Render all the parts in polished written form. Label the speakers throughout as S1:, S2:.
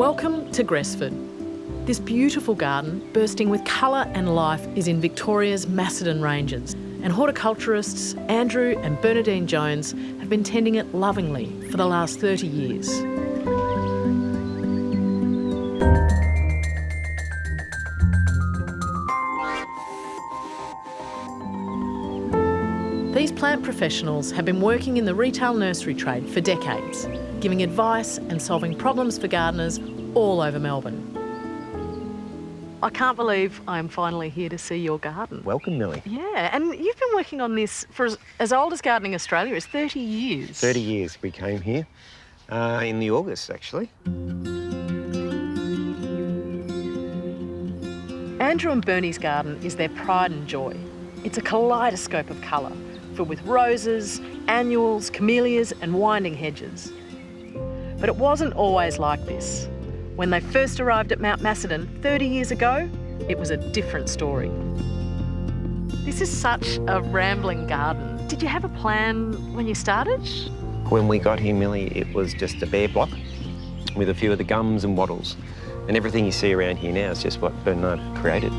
S1: Welcome to Gresford. This beautiful garden, bursting with colour and life, is in Victoria's Macedon Ranges, and horticulturists Andrew and Bernadine Jones have been tending it lovingly for the last 30 years. These plant professionals have been working in the retail nursery trade for decades, giving advice and solving problems for gardeners all over Melbourne. I can't believe I'm finally here to see your garden.
S2: Welcome, Millie.
S1: Yeah, and you've been working on this for as old as Gardening Australia. It's 30 years.
S2: 30 years. We came here in the August, actually.
S1: Andrew and Bernie's garden is their pride and joy. It's a kaleidoscope of colour, filled with roses, annuals, camellias and winding hedges. But it wasn't always like this. When they first arrived at Mount Macedon 30 years ago, it was a different story. This is such a rambling garden. Did you have a plan when you started?
S2: When we got here, Millie, it was just a bare block with a few of the gums and wattles. And everything you see around here now is just what Bernard created.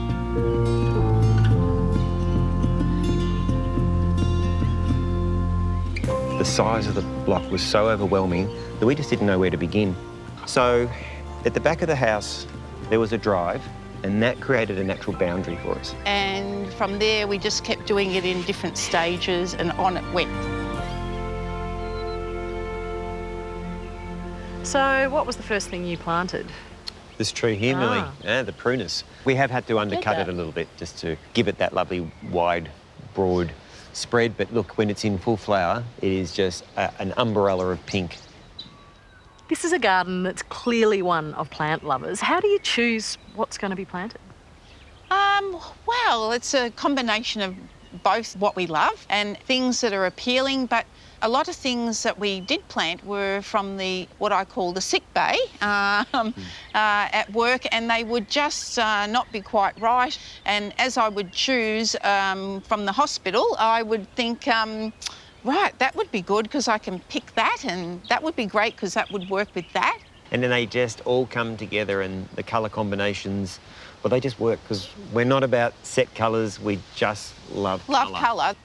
S2: The size of the block was so overwhelming that we just didn't know where to begin. So at the back of the house, there was a drive, and that created a natural boundary for us.
S3: And from there, we just kept doing it in different stages, and on it went.
S1: So what was the first thing you planted?
S2: This tree here, Millie, the Prunus. We have had to undercut it a little bit just to give it that lovely, wide, broad spread. But look, when it's in full flower, it is just an umbrella of pink.
S1: This is a garden that's clearly one of plant lovers. How do you choose what's going to be planted?
S3: Well, it's a combination of both what we love and things that are appealing, but a lot of things that we did plant were from what I call the sick bay at work, and they would just not be quite right. And as I would choose from the hospital, I would think, right, that would be good because I can pick that, and that would be great because that would work with that.
S2: And then they just all come together, and the colour combinations, well, they just work because we're not about set colours, we just love colour.
S3: Love colour.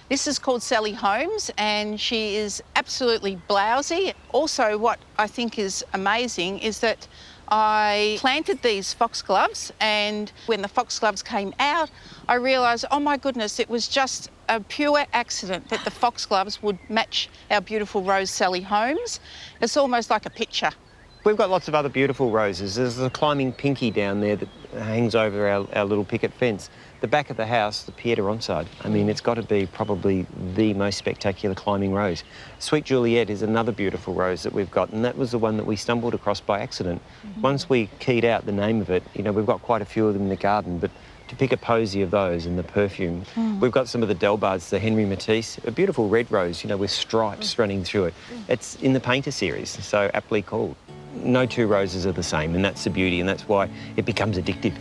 S3: This is called Sally Holmes, and she is absolutely blousy. Also, what I think is amazing is that I planted these foxgloves, and when the foxgloves came out, I realised, oh my goodness, it was just a pure accident that the foxgloves would match our beautiful rose Sally Holmes. It's almost like a picture.
S2: We've got lots of other beautiful roses. There's a climbing pinky down there that hangs over our little picket fence. The back of the house, the Pieta Ronsard, I mean, it's got to be probably the most spectacular climbing rose. Sweet Juliet is another beautiful rose that we've got, and that was the one that we stumbled across by accident. Once we keyed out the name of it, you know, we've got quite a few of them in the garden, but to pick a posy of those and the perfume. We've got some of the Delbards, the Henry Matisse, a beautiful red rose, you know, with stripes running through it. It's in the Painter series, so aptly called. No two roses are the same, and that's the beauty, and that's why it becomes addictive.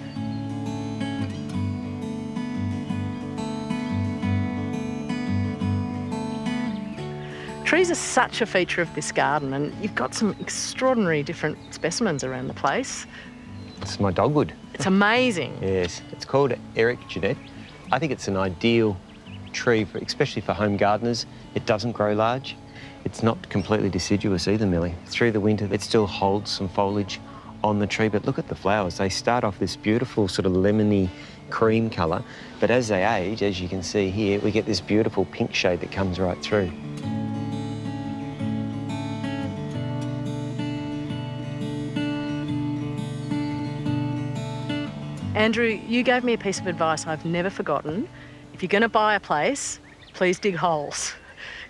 S1: Trees are such a feature of this garden, and you've got some extraordinary different specimens around the place.
S2: It's my dogwood.
S1: It's amazing.
S2: Yes, it's called Eric Jeanette. I think it's an ideal tree, especially for home gardeners. It doesn't grow large. It's not completely deciduous either, Millie. Through the winter, it still holds some foliage on the tree, but look at the flowers. They start off this beautiful sort of lemony cream colour, but as they age, as you can see here, we get this beautiful pink shade that comes right through.
S1: Andrew, you gave me a piece of advice I've never forgotten. If you're going to buy a place, please dig holes.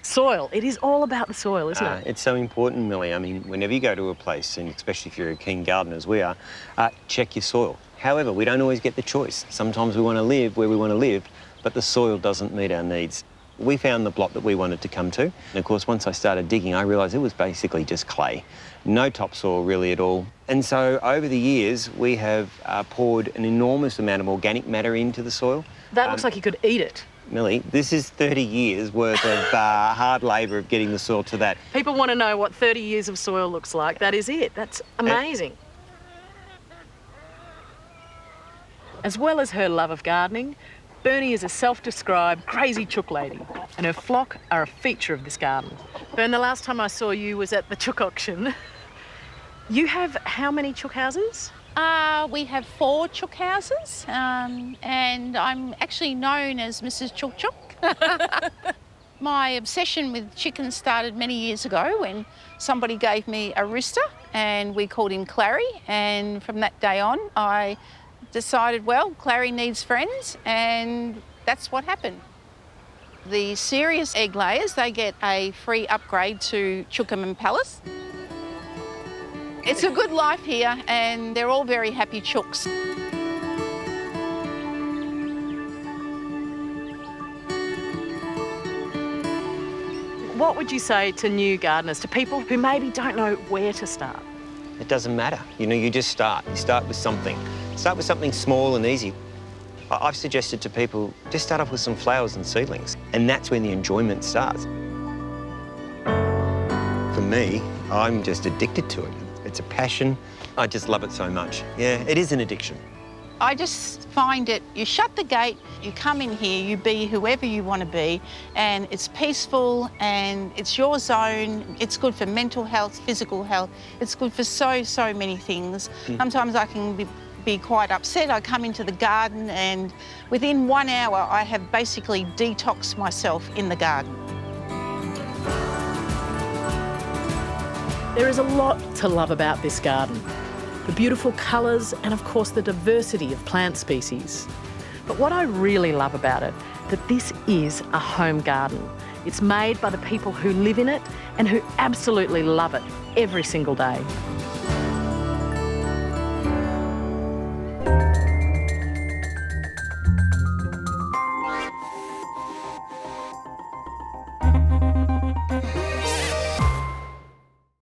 S1: Soil, it is all about the soil, isn't it?
S2: It's so important, Millie. I mean, whenever you go to a place, and especially if you're a keen gardener as we are, check your soil. However, we don't always get the choice. Sometimes we want to live where we want to live, but the soil doesn't meet our needs. We found the block that we wanted to come to. And of course, once I started digging, I realised it was basically just clay. No topsoil really at all. And so over the years, we have poured an enormous amount of organic matter into the soil.
S1: That looks like you could eat it.
S2: Millie, this is 30 years worth of hard labour of getting the soil to that.
S1: People want to know what 30 years of soil looks like. That is it. That's amazing. As well as her love of gardening, Bernie is a self-described crazy chook lady, and her flock are a feature of this garden. Bern, the last time I saw you was at the chook auction. You have how many chook houses?
S3: We have 4 chook houses, and I'm actually known as Mrs. Chook Chook. My obsession with chickens started many years ago when somebody gave me a rooster and we called him Clary, and from that day on I decided, well, Clary needs friends, and that's what happened. The serious egg layers, they get a free upgrade to Chookham Palace. It's a good life here and they're all very happy chooks.
S1: What would you say to new gardeners, to people who maybe don't know where to start?
S2: It doesn't matter. You know, you just start. You start with something. Start with something small and easy. I've suggested to people, just start off with some flowers and seedlings, and that's when the enjoyment starts. For me, I'm just addicted to it. It's a passion. I just love it so much. Yeah, it is an addiction.
S3: I just find it, you shut the gate, you come in here, you be whoever you want to be, and it's peaceful and it's your zone. It's good for mental health, physical health. It's good for so many things. Sometimes I can be quite upset. I come into the garden and within 1 hour I have basically detoxed myself in the garden.
S1: There is a lot to love about this garden. The beautiful colours and of course the diversity of plant species. But what I really love about it, that this is a home garden. It's made by the people who live in it and who absolutely love it every single day.